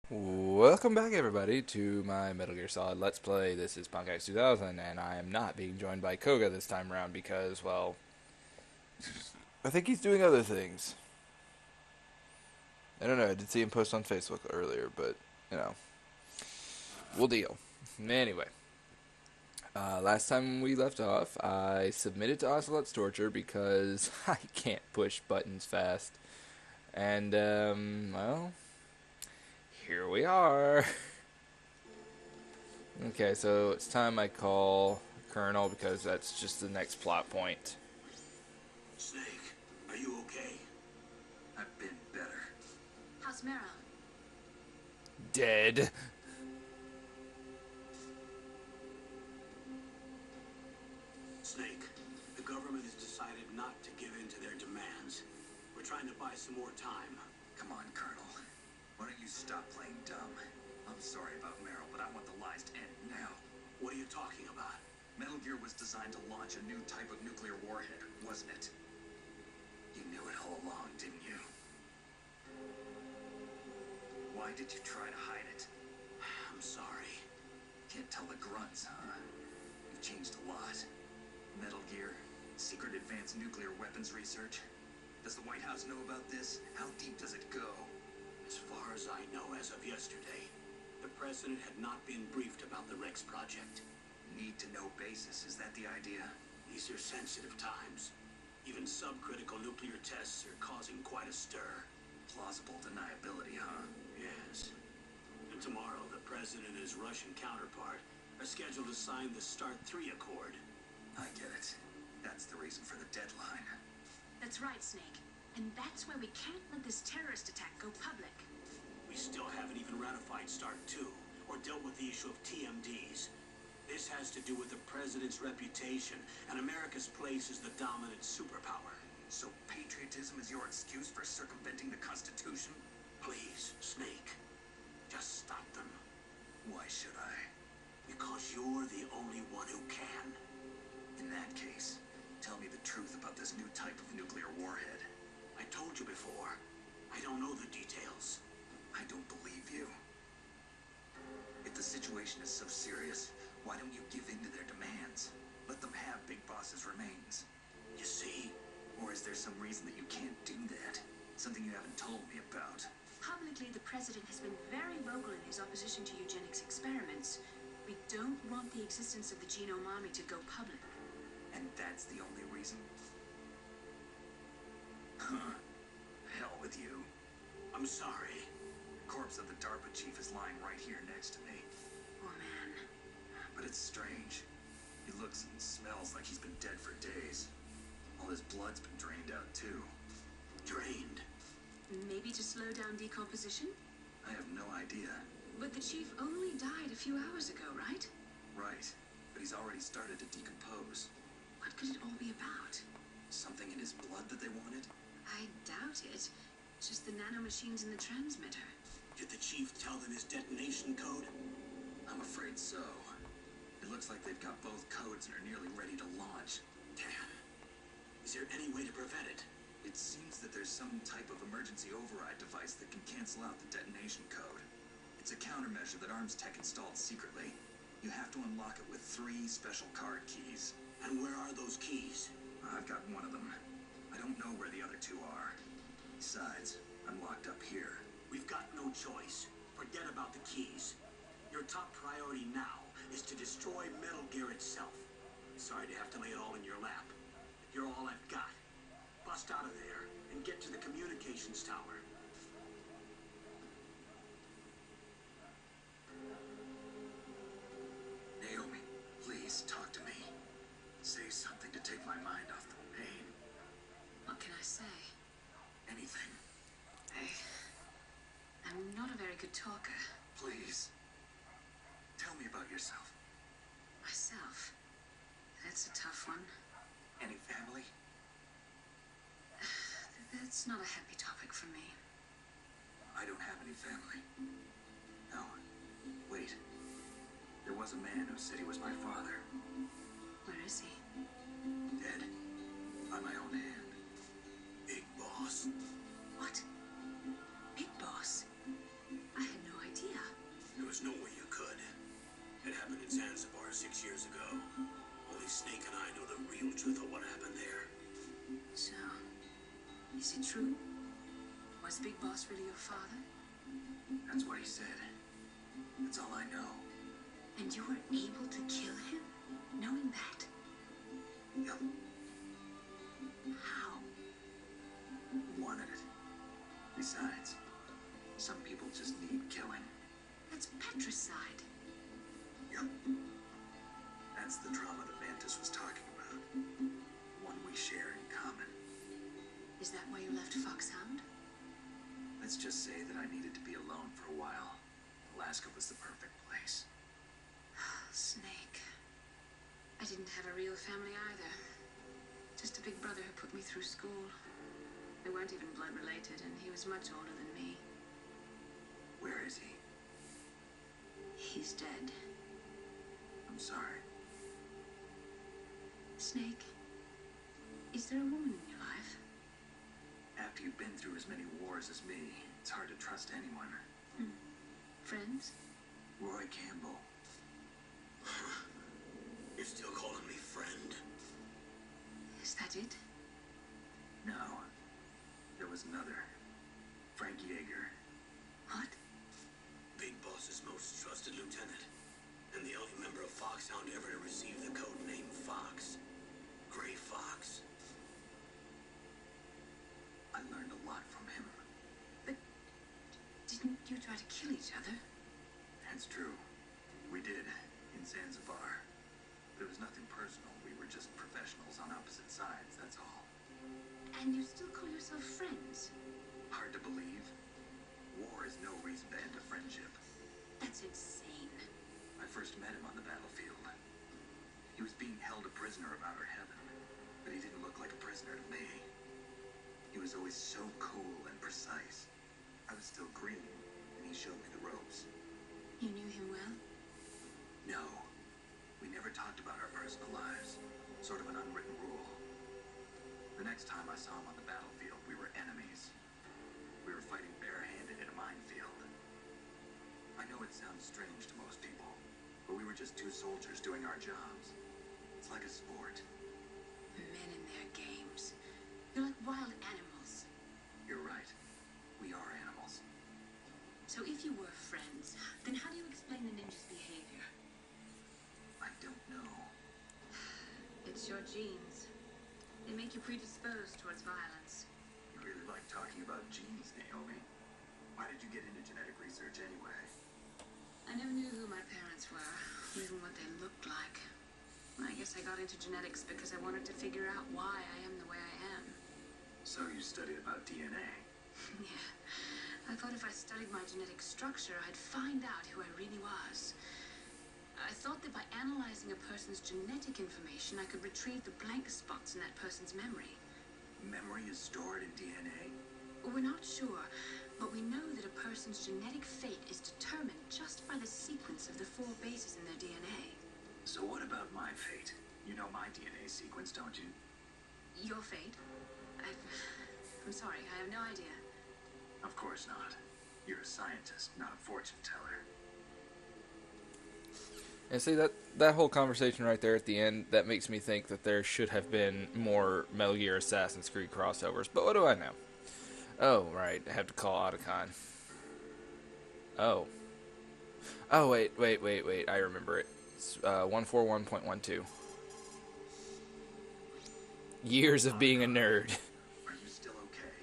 Welcome back, everybody, to my Metal Gear Solid Let's Play. This is Punkx 2000, and I am not being joined by Koga this time around because, well, I think he's doing other things. I don't know, I did see him post on Facebook earlier, but, you know, we'll deal. Anyway, last time we left off, I submitted to Ocelot's torture because I can't push buttons fast. And, well, here we are. Okay, so it's time I call Colonel because that's just the next plot point. Snake, are you okay? I've been better. How's Meryl? Dead. Snake, the government has decided not to give in to their demands. We're trying to buy some more time. Come on, Colonel. Why don't you stop playing dumb? I'm sorry about Meryl, but I want the lies to end now. What are you talking about? Metal Gear was designed to launch a new type of nuclear warhead, wasn't it? You knew it all along, didn't you? Why did you try to hide it? I'm sorry. Can't tell the grunts, huh? You've changed a lot. Metal Gear, secret advanced nuclear weapons research. Does the White House know about this? How deep does it go? As far as I know, as of yesterday, the president had not been briefed about the Rex project. Need-to-know basis, is that the idea? These are sensitive times. Even subcritical nuclear tests are causing quite a stir. Plausible deniability, huh? Yes. And tomorrow, the president and his Russian counterpart are scheduled to sign the START 3 Accord. I get it. That's the reason for the deadline. That's right, Snake. And that's why we can't let this terrorist attack go public. We still haven't even ratified START 2 or dealt with the issue of TMDs. This has to do with the president's reputation and America's place as the dominant superpower. So patriotism is your excuse for circumventing the Constitution? Please, Snake, just stop them. Why should I? Because you're the only one who can. In that case, tell me the truth about this new type of nuclear warhead. I told you before, I don't know the details. I don't believe you. If the situation is so serious, why don't you give in to their demands? Let them have Big Boss's remains. You see? Or is there some reason that you can't do that? Something you haven't told me about? Publicly, the president has been very vocal in his opposition to eugenics experiments. We don't want the existence of the genome army to go public. And that's the only reason? Huh. Hell with you. I'm sorry. The corpse of the DARPA chief is lying right here next to me. Oh, man. But it's strange. He looks and smells like he's been dead for days. All his blood's been drained out, too. Drained. Maybe to slow down decomposition? I have no idea. But the chief only died a few hours ago, right? Right. But he's already started to decompose. What could it all be about? Something in his blood that they wanted? I doubt it. Just the nanomachines in the transmitter. Did the chief tell them his detonation code? I'm afraid so. It looks like they've got both codes and are nearly ready to launch. Damn. Is there any way to prevent it? It seems that there's some type of emergency override device that can cancel out the detonation code. It's a countermeasure that Arms Tech installed secretly. You have to unlock it with 3 special card keys. And where are those keys? I've got one of them. I don't know where the other 2 are. Besides, I'm locked up here. We've got no choice. Forget about the keys. Your top priority now is to destroy Metal Gear itself. Sorry to have to lay it all in your lap, but you're all I've got. Bust out of there and get to the communications tower. Naomi, please talk to me. Say something to take my mind off the pain. What can I say? Anything. I'm not a very good talker. Please. Tell me about yourself. Myself. That's a tough one. Any family? That's not a happy topic for me. I don't have any family. No. Wait. There was a man who said he was my father. Where is he? Dead. By my own hand. Big Boss. What? Big Boss? I had no idea. There's no way you could. It happened in Zanzibar 6 years ago. Only Snake and I know the real truth of what happened there. So, is it true? Was Big Boss really your father? That's what he said. That's all I know. And you were able to kill him, knowing that? Yep. How? Wanted it. Besides, some people just need killing. That's patricide. Yep. That's the trauma that Mantis was talking about. One we share in common. Is that why you left Foxhound? Let's just say that I needed to be alone for a while. Alaska was the perfect place. Snake. I didn't have a real family either. Just a big brother who put me through school. We weren't even blood related, and he was much older than me. Where is he? He's dead. I'm sorry. Snake, is there a woman in your life? After you've been through as many wars as me, it's hard to trust anyone. Friends? Roy Campbell. You're still calling me friend? Is that it? No. There was another. Frank Yeager. What? Big Boss's most trusted lieutenant. And the only member of Foxhound ever to receive the code name Fox. Gray Fox. I learned a lot from him. But didn't you try to kill each other? That's true. We did, in Zanzibar. But it was nothing personal. We were just professionals on opposite sides, that's all. And you still call yourself friends? Hard to believe. War is no reason to end a friendship. That's insane. I first met him on the battlefield. He was being held a prisoner of outer heaven, but he didn't look like a prisoner to me. He was always so cool and precise. I was still green, and he showed me the ropes. You knew him well? No, we never talked about our personal lives. Sort of an unwritten rule. The next time I saw him on the battlefield, we were enemies. We were fighting barehanded in a minefield. I know it sounds strange to most people, but we were just two soldiers doing our jobs. It's like a sport. Men in their games. You're like wild animals. You're right. We are animals. So if you were friends, then how do you explain the ninja's behavior? I don't know. It's your genes. They make you predisposed towards violence. You really like talking about genes, Naomi. Why did you get into genetic research anyway? I never knew who my parents were, even what they looked like. I guess I got into genetics because I wanted to figure out why I am the way I am. So you studied about DNA. Yeah. I thought if I studied my genetic structure, I'd find out who I really was. I thought that by analyzing a person's genetic information, I could retrieve the blank spots in that person's memory. Memory is stored in DNA? We're not sure, but we know that a person's genetic fate is determined just by the sequence of the 4 bases in their DNA. So what about my fate? You know my DNA sequence, don't you? Your fate? I'm sorry, I have no idea. Of course not. You're a scientist, not a fortune teller. And see, that whole conversation right there at the end, that makes me think that there should have been more Metal Gear Assassin's Creed crossovers. But what do I know? Oh, right. I have to call Otacon. Oh. Oh, wait. I remember it. It's 141.12. Years of being a nerd. Are you still okay?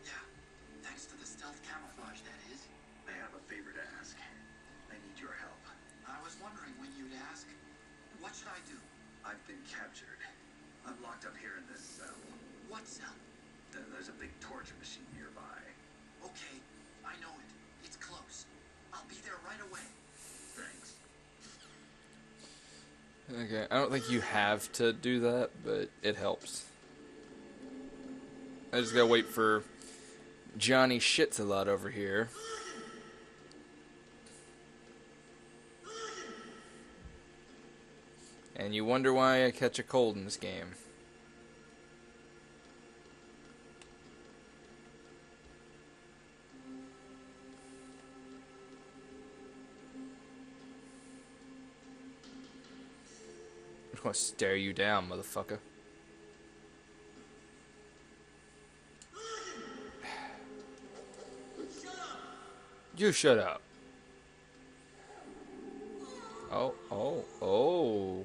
Yeah, thanks to the stealth camouflage, that is. I have a favor to ask. I need your help. I was wondering when you'd ask. What should I do? I've been captured. I'm locked up here in this cell. What cell? There's a big torture machine nearby. Okay, I know it. It's close. I'll be there right away. Thanks. Okay, I don't think you have to do that, but it helps. I just gotta wait for Johnny Shits-a-lot over here. And you wonder why I catch a cold in this game. gonna stare you down, motherfucker. You shut up. Oh, oh, oh.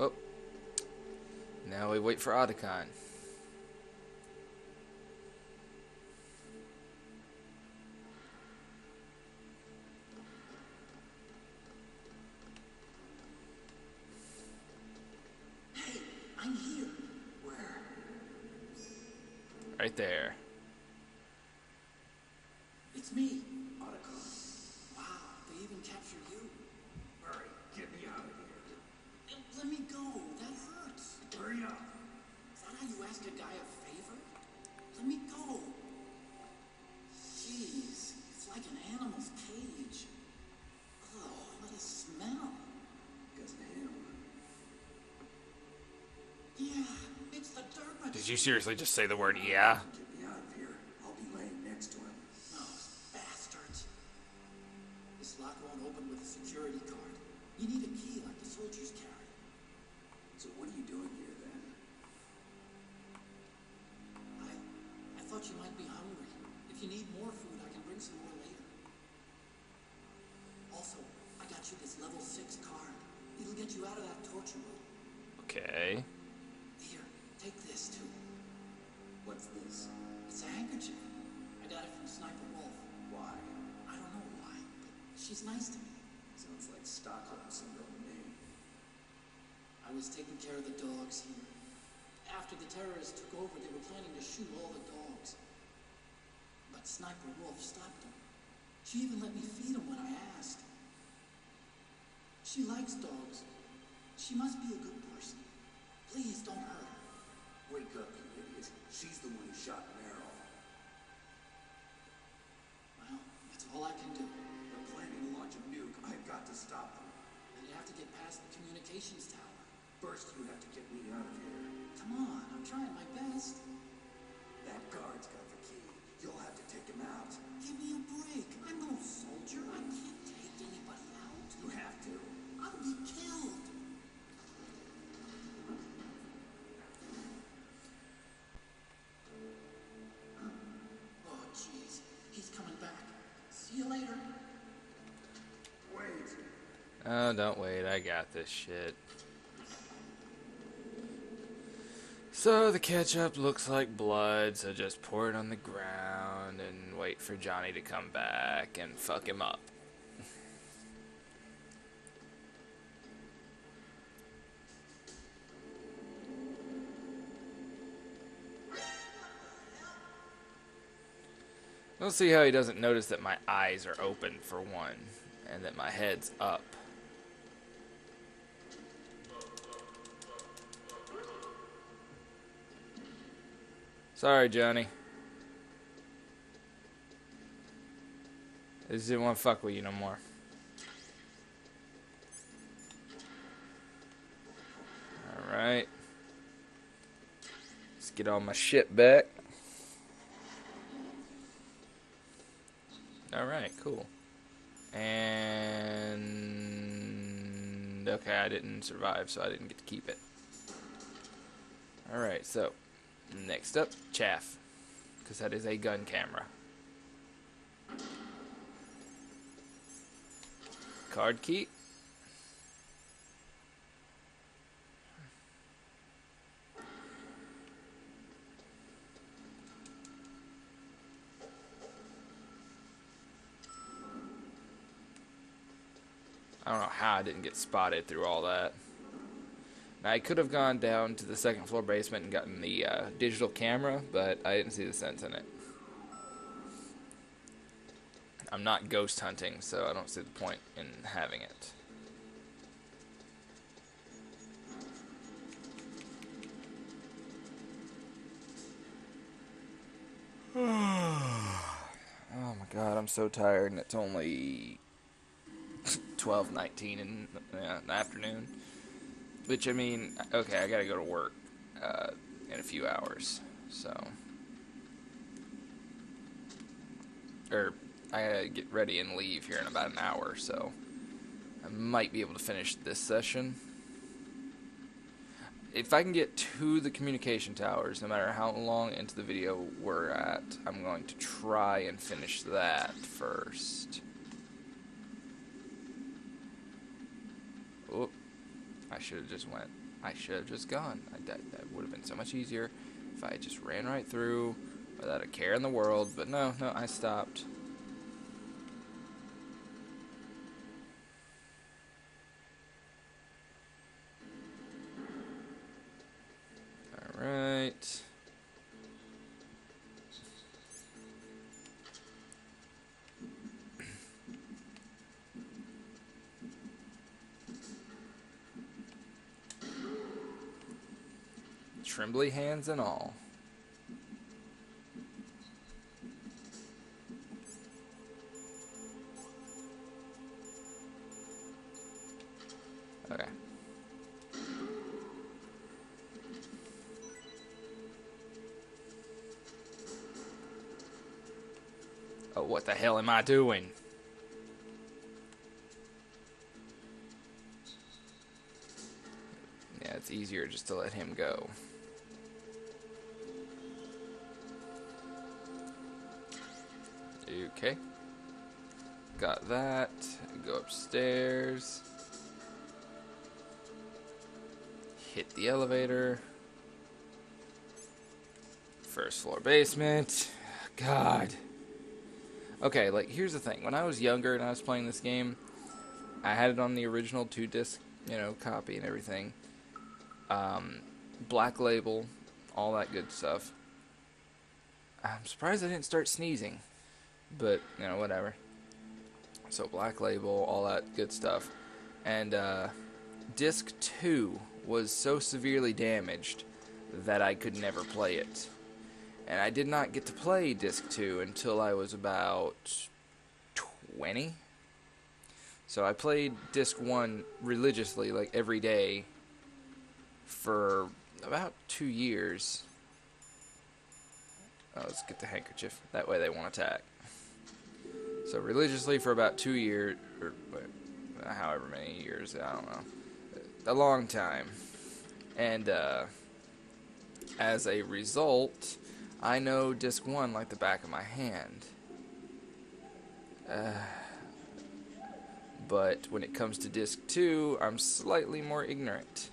Oh. Now we wait for Otacon. Hey, I'm here. Where? Right there. It's me. Otacon. Wow, they even captured you. Hurry, get me out of here. Let me go. That hurts. Hurry up. Is that how you ask a guy a favor? Let me go. Jeez, it's like an animal's cage. Oh, what a smell. Because of him. Yeah, it's the dirt. Did you seriously just say the word yeah? Get me out of here. I'll be laying next to him. Those bastards. This lock won't open with a security card. You need a key like the soldiers carry. So what are you doing here then? I thought you might be hungry. If you need more food, I can bring some more later. Also, I got you this level 6 card. It'll get you out of that torture room. Okay. Here, take this too. What's this? It's a handkerchief. I got it from Sniper Wolf. Why? I don't know why, but she's nice to me. Sounds like Stockholm syndrome to me. I was taking care of the dogs here. After the terrorists took over, they were planning to shoot all the dogs. But Sniper Wolf stopped them. She even let me feed them when I asked. She likes dogs. She must be a good person. Please don't hurt her. Wake up, you idiot. She's the one who shot Meryl. Well, that's all I can do. They're planning to launch a nuke. I've got to stop them. And you have to get past the communications tower. First, you have to get me out of here. Come on, I'm trying my best. That guard's got the key. You'll have to take him out. Give me a break. I'm no soldier. I can't take anybody out. You have to. I'll be killed. Oh, jeez. He's coming back. See you later. Wait. Oh, don't wait. I got this shit. So the ketchup looks like blood, so just pour it on the ground and wait for Johnny to come back and fuck him up. We'll see how he doesn't notice that my eyes are open for one, and that my head's up. Sorry, Johnny. I just didn't want to fuck with you no more. Alright. Let's get all my shit back. Alright, cool. And... okay, I didn't survive, so I didn't get to keep it. Alright, so... next up, chaff. Because that is a gun camera. Card key. I don't know how I didn't get spotted through all that. Now, I could have gone down to the second floor basement and gotten the digital camera, but I didn't see the sense in it. I'm not ghost hunting, so I don't see the point in having it. Oh my god, I'm so tired, and it's only 12:19 in the afternoon. Which, I mean, okay, I gotta go to work in a few hours, so... Or, I gotta get ready and leave here in about an hour, so... I might be able to finish this session. If I can get to the communication towers, no matter how long into the video we're at, I'm going to try and finish that first. Oh, I should have just went. I should have just gone. That would have been so much easier if I just ran right through without a care in the world. But no, I stopped. Alright. Trembly hands and all. Okay. Oh, what the hell am I doing? Yeah, it's easier just to let him go. Okay. Got that. Go upstairs. Hit the elevator. First floor basement. God. Okay, like, here's the thing. When I was younger and I was playing this game, I had it on the original 2-disc, copy and everything. Black label, all that good stuff. I'm surprised I didn't start sneezing. But, whatever. So, black label, all that good stuff. And, disc 2 was so severely damaged that I could never play it. And I did not get to play disc 2 until I was about 20. So I played disc 1 religiously, like every day, for about 2 years. Oh, let's get the handkerchief. That way they won't attack. So religiously for about 2 years, or however many years, I don't know. A long time. And as a result, I know disc 1 like the back of my hand. But when it comes to disc 2, I'm slightly more ignorant.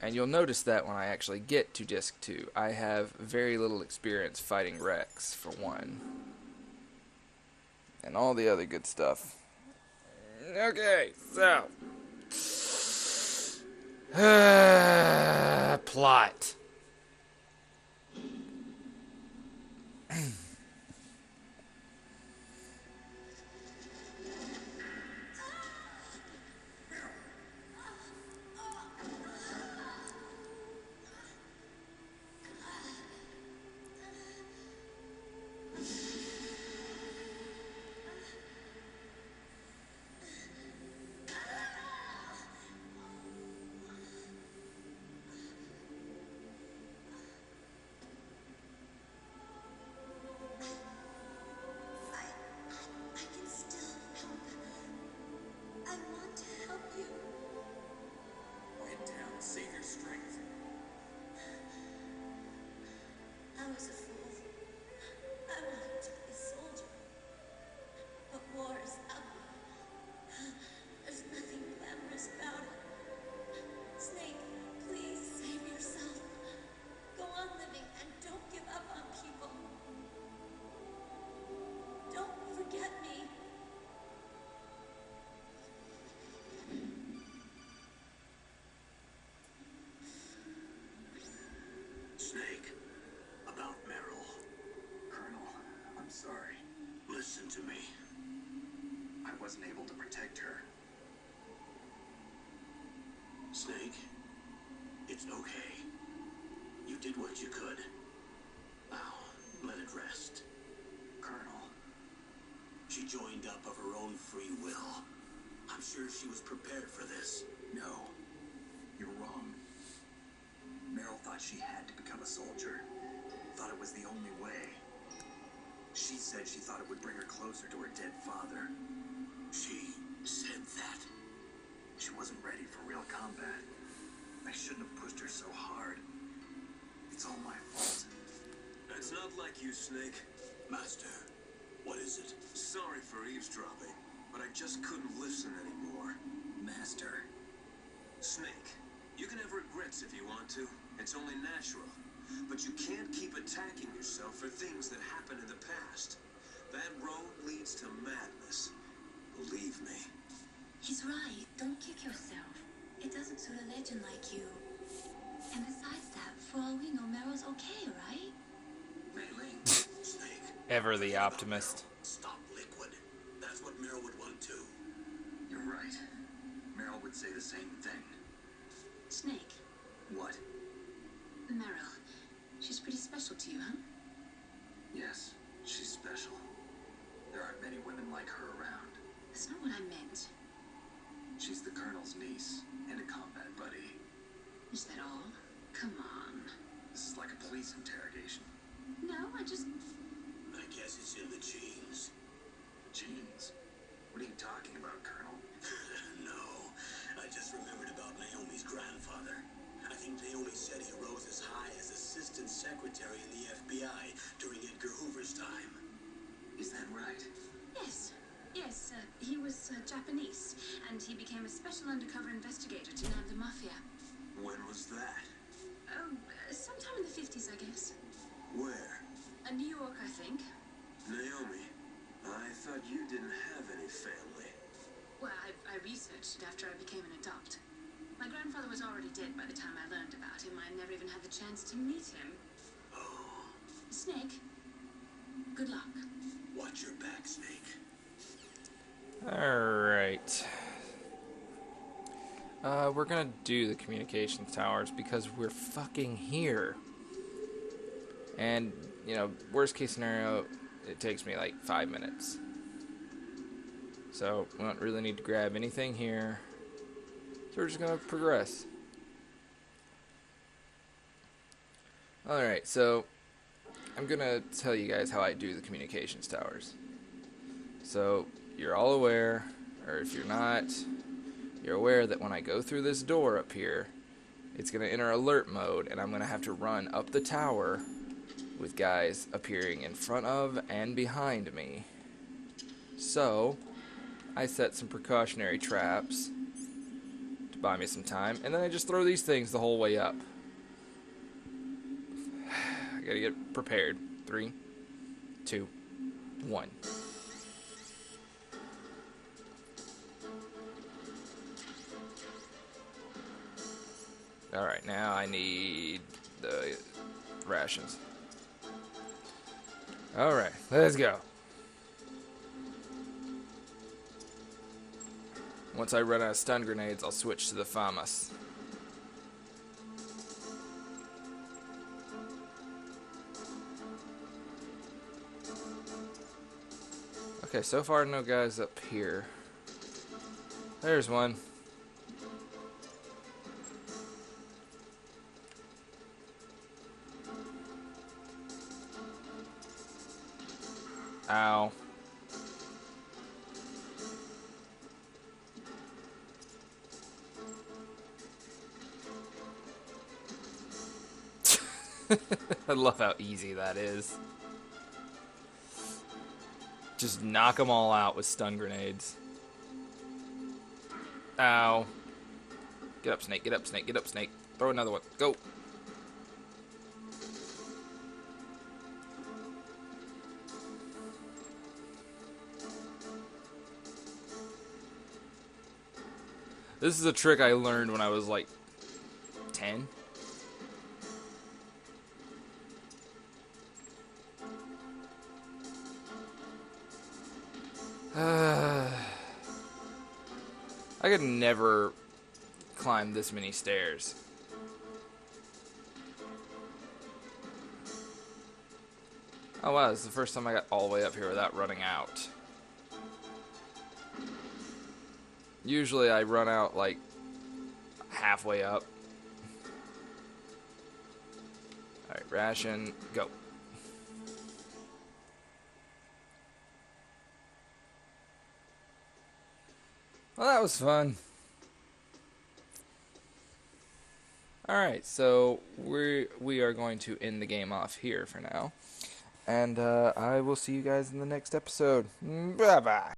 And you'll notice that when I actually get to disc 2, I have very little experience fighting Rex, for one. And all the other good stuff. Okay, so... plot. Snake, about Meryl. Colonel, I'm sorry. Listen to me. I wasn't able to protect her. Snake, it's okay. You did what you could. Now, let it rest. Colonel, She she joined up of her own free will. I'm sure she was prepared for this. No, you're wrong. Meryl thought she had to become a soldier. Thought it was the only way. She said she thought it would bring her closer to her dead father. She said that? She wasn't ready for real combat. I shouldn't have pushed her so hard. It's all my fault. That's not like you, Snake. Master, what is it? Sorry for eavesdropping, but I just couldn't listen anymore. Master. Snake, you can have regrets if you want to. It's only natural. But you can't keep attacking yourself for things that happened in the past. That road leads to madness. Believe me. He's right. Don't kick yourself. It doesn't suit a legend like you. And besides that, for all we know, Meryl's okay, right? Mei-Ling, Snake. Ever the optimist. Stop liquid. That's what Meryl would want too. You're right. Meryl would say the same thing. Snake, What? Meryl. She's pretty special to you, huh? Yes, she's special. There aren't many women like her around. That's not what I meant. She's the Colonel's niece and a combat buddy. Is that all? Come on. This is like a police interrogation. No, I just... I guess it's in the genes. Genes? What are you talking about, Colonel? No, I just remembered about Naomi's grandfather. I think Naomi said he rose as high as assistant secretary in the FBI during Edgar Hoover's time. Is that right? Yes. Yes, he was Japanese, and he became a special undercover investigator to nab the mafia. When was that? Oh, sometime in the 50s, I guess. Where? New York, I think. Naomi, I thought you didn't have any family. Well, I researched it after I became an adult. My grandfather was already dead by the time I learned about him. I never even had the chance to meet him. Oh, Snake, good luck. watch your back, Snake. Alright. We're gonna do the communications towers because we're fucking here. And, you know, worst case scenario, it takes me like 5 minutes. So, we don't really need to grab anything here. So we're just gonna progress. Alright, so I'm gonna tell you guys how I do the communications towers. So, you're all aware, or if you're not, you're aware that when I go through this door up here, it's going to enter alert mode, and I'm going to have to run up the tower with guys appearing in front of and behind me. So, I set some precautionary traps to buy me some time, and then I just throw these things the whole way up. I gotta get prepared. 3, 2, 1. Alright, now I need the rations. Alright, let's go. Once I run out of stun grenades, I'll switch to the FAMAS. Okay, so far no guys up here. There's one. Ow. I love how easy that is. Just knock them all out with stun grenades. Ow. Get up, Snake. Get up, Snake. Get up, Snake. Throw another one. Go. This is a trick I learned when I was like 10. I could never climb this many stairs. Oh wow, this is the first time I got all the way up here without running out. Usually I run out like halfway up. Alright, ration, go. Well, that was fun. Alright, so we are going to end the game off here for now. And I will see you guys in the next episode. Bye-bye.